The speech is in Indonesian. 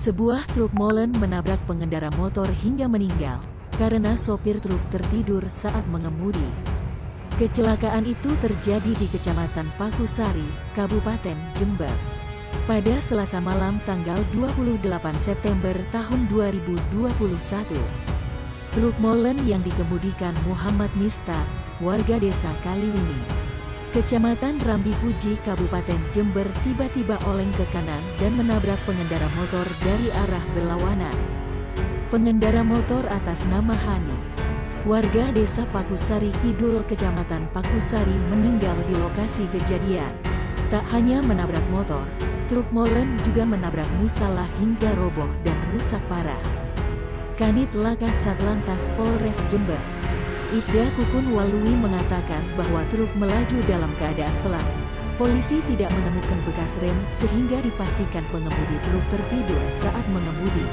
Sebuah truk molen menabrak pengendara motor hingga meninggal karena sopir truk tertidur saat mengemudi. Kecelakaan itu terjadi di Kecamatan Pakusari, Kabupaten Jember, pada Selasa malam tanggal 28 September tahun 2021. Truk molen yang dikemudikan Muhammad Miftah, warga desa Kaliwini, Kecamatan Rambi Puji, Kabupaten Jember tiba-tiba oleng ke kanan dan menabrak pengendara motor dari arah berlawanan. Pengendara motor atas nama Hani, warga desa Pakusari Kidul, Kecamatan Pakusari, meninggal di lokasi kejadian. Tak hanya menabrak motor, truk molen juga menabrak musola hingga roboh dan rusak parah. Kanit Laka Satlantas Polres Jember, Ibda Kukun Walui, mengatakan bahwa truk melaju dalam keadaan pelan. Polisi tidak menemukan bekas rem sehingga dipastikan pengemudi truk tertidur saat mengemudi.